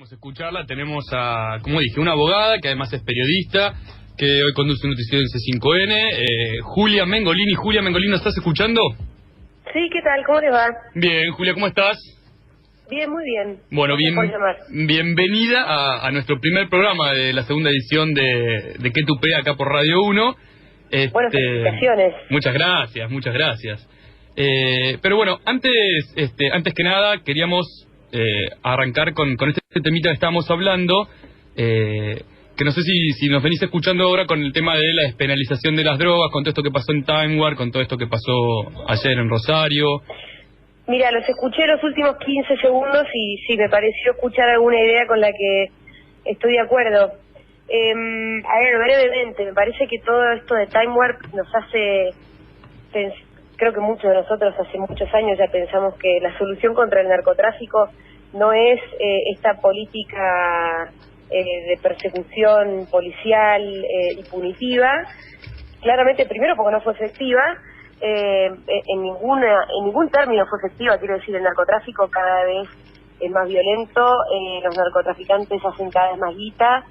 Queríamos escucharla, tenemos a, como dije, una abogada que además es periodista, que hoy conduce un noticiero en C5N, Julia Mengolini. Julia Mengolini, ¿nos estás escuchando? Sí, ¿qué tal? ¿Cómo le va? Bien, Julia, ¿cómo estás? Bien, muy bien. Bueno, Gracias bienvenida a nuestro primer programa de la segunda edición de ¿Qué tupé? Acá por Radio 1. Buenas felicitaciones. Muchas gracias, muchas gracias. Pero bueno, antes que nada queríamos arrancar con este temita que estábamos hablando, que no sé si nos venís escuchando ahora con el tema de la despenalización de las drogas, con todo esto que pasó en Time Warp, con todo esto que pasó ayer en Rosario. Mira, los escuché los últimos 15 segundos y sí, me pareció escuchar alguna idea con la que estoy de acuerdo. A ver, brevemente, me parece que todo esto de Time Warp nos hace... Creo que muchos de nosotros hace muchos años ya pensamos que la solución contra el narcotráfico no es esta política de persecución policial y punitiva. Claramente, primero porque no fue efectiva, en ningún término fue efectiva, quiero decir, el narcotráfico cada vez es más violento, los narcotraficantes hacen cada vez más guita,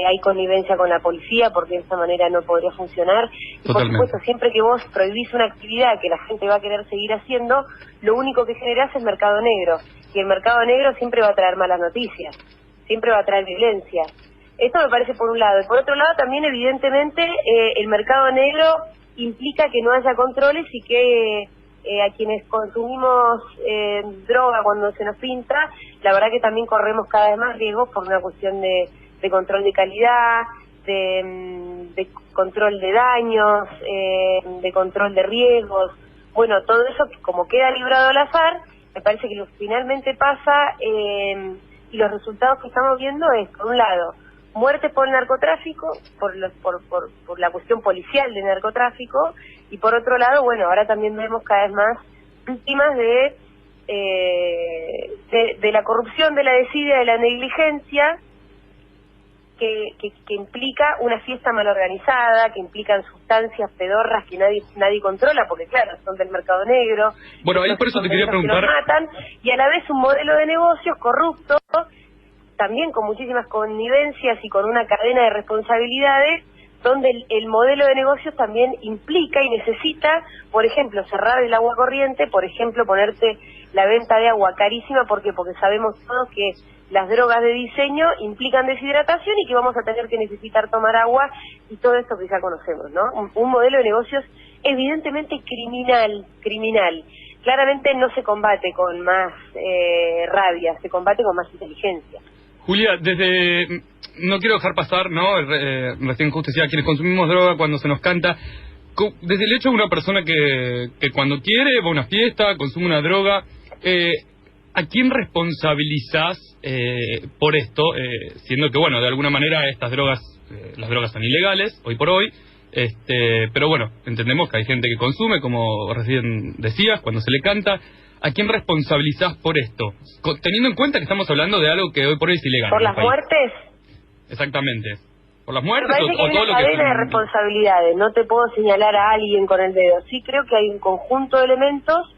hay connivencia con la policía porque de esta manera no podría funcionar. Y por supuesto, siempre que vos prohibís una actividad que la gente va a querer seguir haciendo, lo único que generás es mercado negro, y el mercado negro siempre va a traer malas noticias, siempre va a traer violencia. Esto me parece por un lado, y por otro lado también evidentemente el mercado negro implica que no haya controles y que a quienes consumimos droga cuando se nos pinta, la verdad que también corremos cada vez más riesgos por una cuestión de control de calidad, de control de daños, de control de riesgos. Bueno, todo eso como queda librado al azar, me parece que lo que finalmente pasa y los resultados que estamos viendo es, por un lado, muertes por el narcotráfico, por la cuestión policial del narcotráfico, y por otro lado, bueno, ahora también vemos cada vez más víctimas de la corrupción, de la desidia, de la negligencia, que implica una fiesta mal organizada, que implican sustancias pedorras que nadie controla, porque claro, son del mercado negro. Bueno, ahí por eso te quería preguntar. Que los matan, y a la vez un modelo de negocios corrupto, también con muchísimas connivencias y con una cadena de responsabilidades, donde el modelo de negocios también implica y necesita, por ejemplo, cerrar el agua corriente, por ejemplo, ponerte la venta de agua carísima. ¿Por qué? Porque sabemos todos que las drogas de diseño implican deshidratación y que vamos a tener que necesitar tomar agua y todo esto que ya conocemos, ¿no? Un modelo de negocios evidentemente criminal. Claramente no se combate con más rabia, se combate con más inteligencia. Julia, no quiero dejar pasar, ¿no? Recién justo decía, quienes consumimos droga cuando se nos canta, desde el hecho de una persona que cuando quiere va a una fiesta, consume una droga, ¿a quién responsabilizás por esto? Siendo que, bueno, de alguna manera estas drogas, las drogas son ilegales, hoy por hoy, pero bueno, entendemos que hay gente que consume, como recién decías, cuando se le canta. ¿A quién responsabilizás por esto? Teniendo en cuenta que estamos hablando de algo que hoy por hoy es ilegal. ¿Por las muertes? Exactamente. ¿Por las muertes o todo lo que... Me parece que hay una cadena de responsabilidades, no te puedo señalar a alguien con el dedo. Sí creo que hay un conjunto de elementos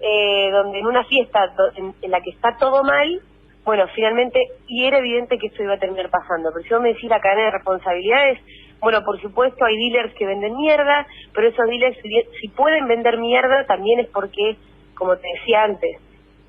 donde en una fiesta en la que está todo mal, bueno, finalmente, y era evidente que esto iba a terminar pasando. Pero si vos me decís la cadena de responsabilidades, bueno, por supuesto hay dealers que venden mierda, pero esos dealers, si pueden vender mierda, también es porque, como te decía antes,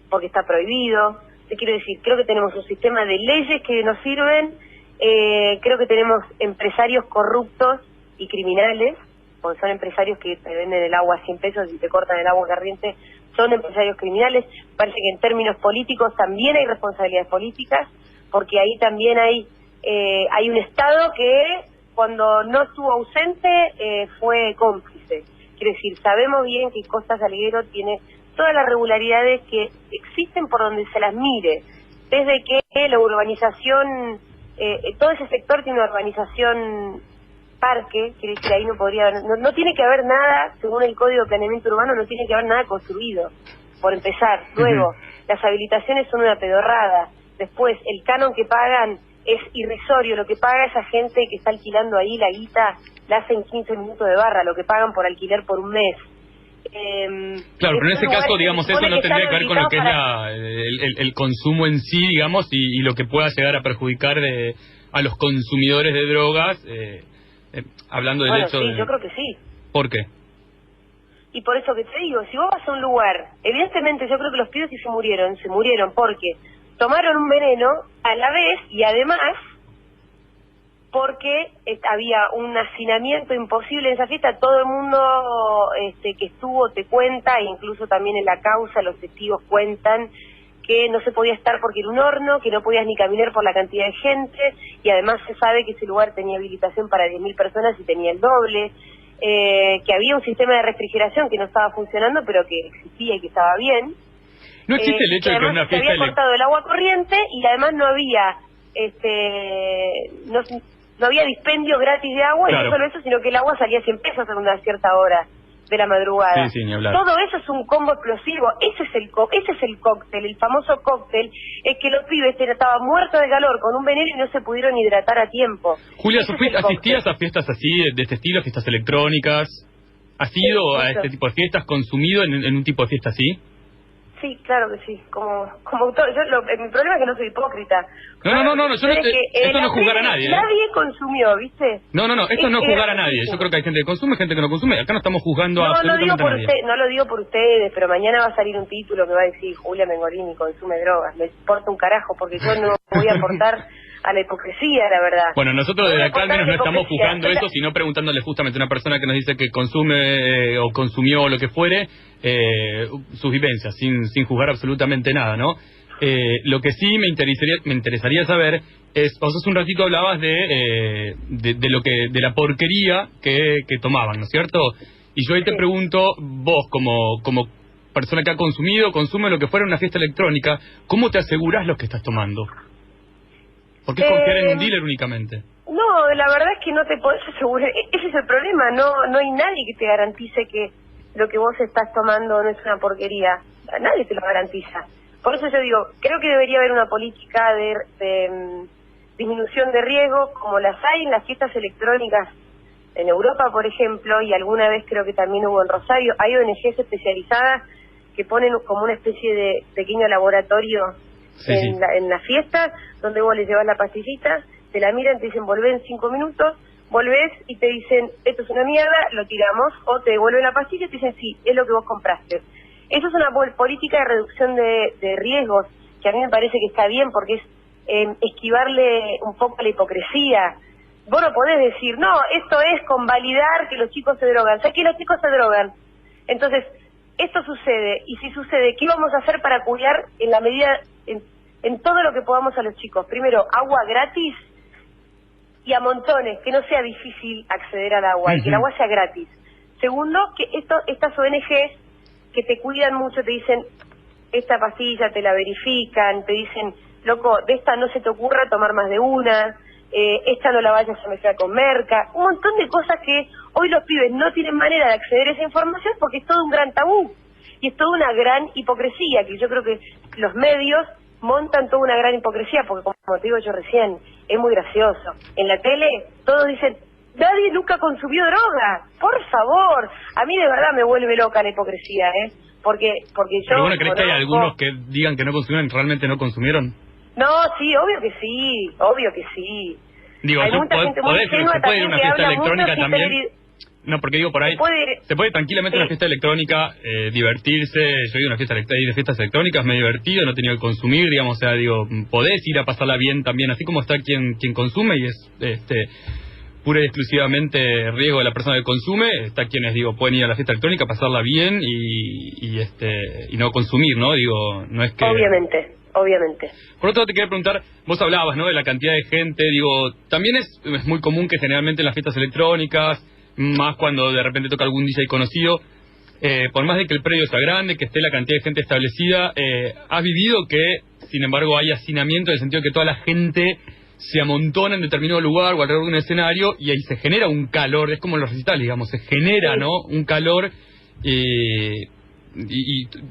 porque está prohibido. Te quiero decir, creo que tenemos un sistema de leyes que nos sirven, creo que tenemos empresarios corruptos y criminales, porque son empresarios que te venden el agua a 100 pesos y te cortan el agua corriente, son empresarios criminales. Parece que en términos políticos también hay responsabilidades políticas, porque ahí también hay un Estado que cuando no estuvo ausente fue cómplice. Quiero decir, sabemos bien que Costa Salguero tiene todas las regularidades que existen por donde se las mire, desde que la urbanización, todo ese sector tiene una urbanización parque, quiere decir, ahí no tiene que haber nada, según el Código de Planeamiento Urbano, no tiene que haber nada construido, por empezar. Luego, las habilitaciones son una pedorrada. Después, el canon que pagan es irrisorio, lo que paga esa gente que está alquilando ahí, la guita la hacen 15 minutos de barra, lo que pagan por alquiler por un mes. Claro, pero en ese caso, digamos, eso no tendría que ver con lo que es el consumo en sí, digamos, y lo que pueda llegar a perjudicar a los consumidores de drogas, hablando del hecho de... yo creo que sí. ¿Por qué? Y por eso que te digo, si vos vas a un lugar, evidentemente yo creo que los pibes que se murieron porque tomaron un veneno a la vez y además porque había un hacinamiento imposible en esa fiesta. Todo el mundo que estuvo te cuenta, e incluso también en la causa los testigos cuentan que no se podía estar porque era un horno, que no podías ni caminar por la cantidad de gente, y además se sabe que ese lugar tenía habilitación para 10.000 personas y tenía el doble, que había un sistema de refrigeración que no estaba funcionando, pero que existía y que estaba bien. No existe el hecho de que una fiesta... Se había cortado el agua corriente y además no había... no había dispendio gratis de agua, claro. Y no solo eso, sino que el agua salía a 100 pesos a una cierta hora de la madrugada. Sí, ni hablar. Todo eso es un combo explosivo. Ese es el cóctel, el famoso cóctel, es que los pibes estaban muertos de calor con un veneno y no se pudieron hidratar a tiempo. Julia, ¿asistías a fiestas así, de este estilo, fiestas electrónicas? ¿Has ido a este tipo de fiestas, consumido en un tipo de fiesta así? Sí, claro que sí, como todo. Mi problema es que no soy hipócrita. No, esto no es juzgar a nadie. Nadie consumió, ¿viste? No, esto no es juzgar a nadie. Yo creo que hay gente que consume, gente que no consume. Acá no estamos juzgando a absolutamente a nadie. No lo digo por ustedes, pero mañana va a salir un título que va a decir Julia Mengolini consume drogas. Me importa un carajo, porque yo no voy a aportar a la hipocresía, la verdad. Bueno, nosotros desde acá al menos no estamos juzgando eso, sino preguntándole justamente a una persona que nos dice que consume o consumió lo que fuere, sus vivencias, sin juzgar absolutamente nada, ¿no? Lo que sí me interesaría saber es, vos hace un ratito hablabas de la porquería que tomaban, ¿no es cierto? Y yo ahí te pregunto, vos como persona que ha consume lo que fuera una fiesta electrónica, ¿cómo te asegurás lo que estás tomando? ¿Por qué confiar en un dealer únicamente? No, la verdad es que no te podés asegurar. Ese es el problema. No hay nadie que te garantice que lo que vos estás tomando no es una porquería. Nadie te lo garantiza. Por eso yo digo, creo que debería haber una política de disminución de riesgos, como las hay en las fiestas electrónicas en Europa, por ejemplo, y alguna vez creo que también hubo en Rosario. Hay ONGs especializadas que ponen como una especie de pequeño laboratorio en las fiestas, donde vos le llevas la pastillita, te la miran, te dicen volvé en 5 minutos, volvés y te dicen esto es una mierda, lo tiramos, o te devuelven la pastilla y te dicen sí, es lo que vos compraste. Eso es una política de reducción de riesgos que a mí me parece que está bien, porque es esquivarle un poco a la hipocresía. Vos no podés decir, no, esto es convalidar que los chicos se drogan. ¿Sabes que los chicos se drogan? Entonces, esto sucede, y si sucede, ¿qué vamos a hacer para cuidar en la medida, en todo lo que podamos a los chicos? Primero, agua gratis y a montones, que no sea difícil acceder al agua, y que el agua sea gratis. Segundo, que estas ONGs que te cuidan mucho, te dicen, esta pastilla te la verifican, te dicen, loco, de esta no se te ocurra tomar más de una, esta no la vayas a mezclar con merca, un montón de cosas que hoy los pibes no tienen manera de acceder a esa información porque es todo un gran tabú, y es toda una gran hipocresía, que yo creo que los medios montan toda una gran hipocresía, porque como te digo yo recién, es muy gracioso. En la tele todos dicen, nadie nunca consumió droga, por favor. A mí de verdad me vuelve loca la hipocresía, porque yo... Pero bueno, ¿crees que hay algunos que digan que no consumieron, realmente no consumieron? No, sí, obvio que sí. Digo, hay mucha gente muy ingenua se puede ir a una fiesta electrónica también. No, porque digo, por ahí se puede tranquilamente una fiesta electrónica divertirse. Yo he ido a una fiesta de fiestas electrónicas, me he divertido, no he tenido que consumir, digamos, o sea, digo, podés ir a pasarla bien también, así como está quien consume y es pura y exclusivamente riesgo de la persona que consume, está quienes, digo, pueden ir a la fiesta electrónica, pasarla bien y no consumir, ¿no? Digo, no es que... Obviamente. Por otro lado, te quería preguntar, vos hablabas, ¿no?, de la cantidad de gente, digo, también es muy común que generalmente en las fiestas electrónicas, más cuando de repente toca algún DJ conocido, por más de que el predio sea grande, que esté la cantidad de gente establecida, ¿has vivido que, sin embargo, hay hacinamiento en el sentido de que toda la gente se amontona en determinado lugar o alrededor de un escenario y ahí se genera un calor? Es como en los recitales, digamos, se genera, ¿no?, un calor y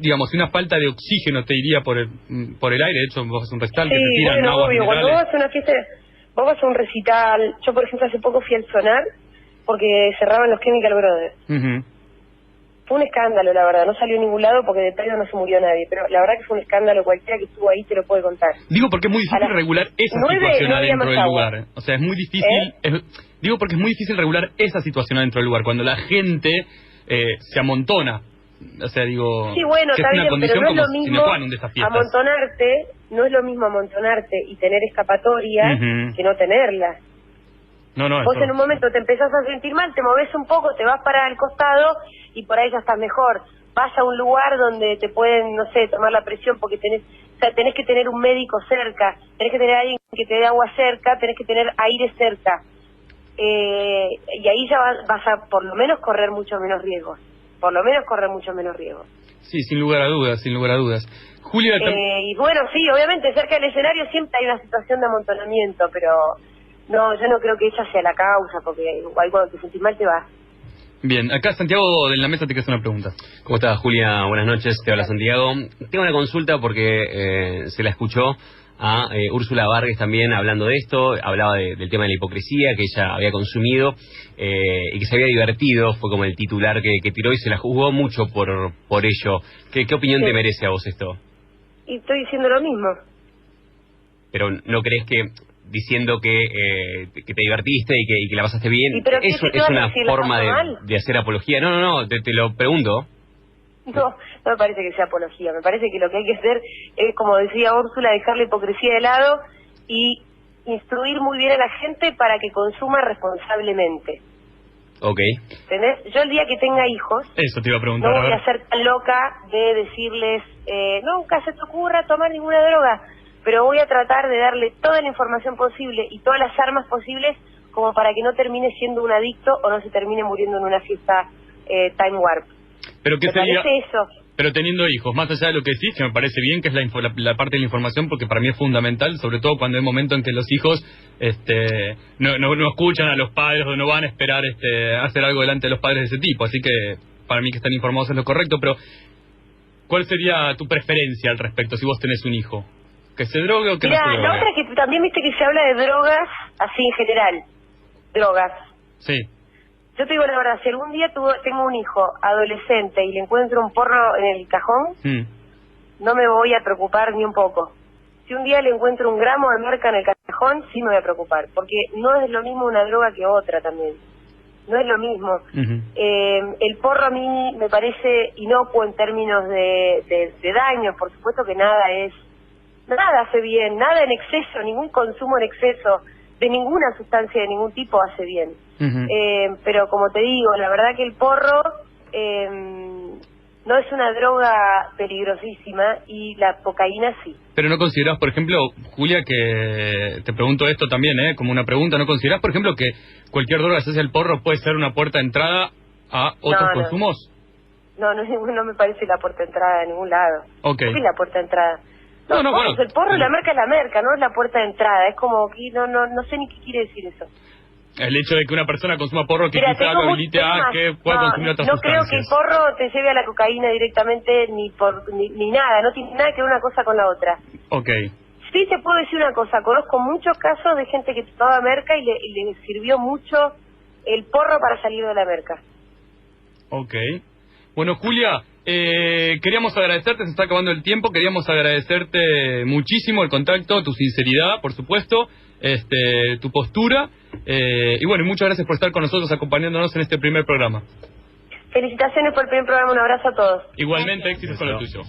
digamos, una falta de oxígeno, te diría, por el aire. De hecho, vos vas a un recital que te tiran aguas obvio, minerales. Cuando vos vas a una fiesta, vos vas a un recital, yo por ejemplo hace poco fui al Sonar porque cerraban los Chemical Brothers. Fue un escándalo, la verdad, no salió a ningún lado porque de pedo no se murió nadie, pero la verdad que fue un escándalo, cualquiera que estuvo ahí te lo puede contar. Digo porque es muy difícil regular esa situación adentro del lugar. O sea, es muy difícil, digo porque es muy difícil regular esa situación adentro del lugar, cuando la gente se amontona. O sea, digo, sí, bueno, que está es una bien, condición pero no es como lo mismo sine qua non de esas fiestas. no es lo mismo amontonarte y tener escapatoria que no tenerla. No, Vos en un momento te empezás a sentir mal, te moves un poco, te vas para el costado y por ahí ya estás mejor. Vas a un lugar donde te pueden, no sé, tomar la presión porque tenés que tener un médico cerca, tenés que tener a alguien que te dé agua cerca, tenés que tener aire cerca. Y ahí ya vas a por lo menos correr mucho menos riesgos. Sí, sin lugar a dudas, sin lugar a dudas. Julia... y bueno, sí, obviamente cerca del escenario siempre hay una situación de amontonamiento, pero... No, yo no creo que esa sea la causa, porque igual cuando te sentís mal te vas. Bien, acá Santiago de la mesa te quiere hacer una pregunta. ¿Cómo estás, Julia? Buenas noches, te habla Santiago. Tengo una consulta porque se la escuchó a Úrsula Vargas también hablando de esto, hablaba del tema de la hipocresía que ella había consumido y que se había divertido, fue como el titular que tiró y se la juzgó mucho por ello. ¿Qué opinión te merece a vos esto? Y estoy diciendo lo mismo. Pero ¿no crees que diciendo que te divertiste y que la pasaste bien, es una forma de hacer apología? No, te lo pregunto. No me parece que sea apología, me parece que lo que hay que hacer es, como decía Úrsula, dejar la hipocresía de lado y instruir muy bien a la gente para que consuma responsablemente. Ok. ¿Entendés? Yo el día que tenga hijos, eso te iba a preguntar, no voy a ser tan loca de decirles, nunca se te ocurra tomar ninguna droga, pero voy a tratar de darle toda la información posible y todas las armas posibles como para que no termine siendo un adicto o no se termine muriendo en una fiesta time warp. ¿Pero qué sería? Eso. Pero teniendo hijos, más allá de lo que decís, que me parece bien, que es la parte de la información, porque para mí es fundamental, sobre todo cuando hay momentos en que los hijos no escuchan a los padres o no van a esperar hacer algo delante de los padres de ese tipo. Así que para mí que están informados es lo correcto, pero ¿cuál sería tu preferencia al respecto si vos tenés un hijo? ¿Que se drogue o que no se drogue? La otra es que también viste que se habla de drogas así en general. Drogas. Sí. Yo te digo la verdad, si algún día tengo un hijo adolescente y le encuentro un porro en el cajón, no me voy a preocupar ni un poco. Si un día le encuentro un gramo de merca en el cajón, sí me voy a preocupar, porque no es lo mismo una droga que otra también. No es lo mismo. El porro a mí me parece inocuo en términos de daños, por supuesto que nada hace bien, nada en exceso, ningún consumo en exceso de ninguna sustancia de ningún tipo hace bien. Pero como te digo, la verdad que el porro no es una droga peligrosísima y la cocaína sí. Pero no considerás, por ejemplo, Julia, que te pregunto esto también, como una pregunta, ¿no considerás, por ejemplo, que cualquier droga, si es el porro, puede ser una puerta de entrada a otros consumos? No me parece la puerta de entrada de ningún lado. Okay. ¿Qué es la puerta de entrada? Bueno, el porro, la merca es la merca, no es la puerta de entrada. Es como que no sé ni qué quiere decir eso. El hecho de que una persona consuma porro que quizá lo habilite a que pueda consumir otras sustancias. No creo que el porro te lleve a la cocaína directamente ni nada, no tiene nada que ver una cosa con la otra. Ok. Sí te puedo decir una cosa, conozco muchos casos de gente que tomaba merca y le sirvió mucho el porro para salir de la merca. Ok. Bueno, Julia, queríamos agradecerte, se está acabando el tiempo, queríamos agradecerte muchísimo el contacto, tu sinceridad, por supuesto, tu postura, y bueno, muchas gracias por estar con nosotros acompañándonos en este primer programa. Felicitaciones por el primer programa, un abrazo a todos. Igualmente, éxitos con lo tuyo.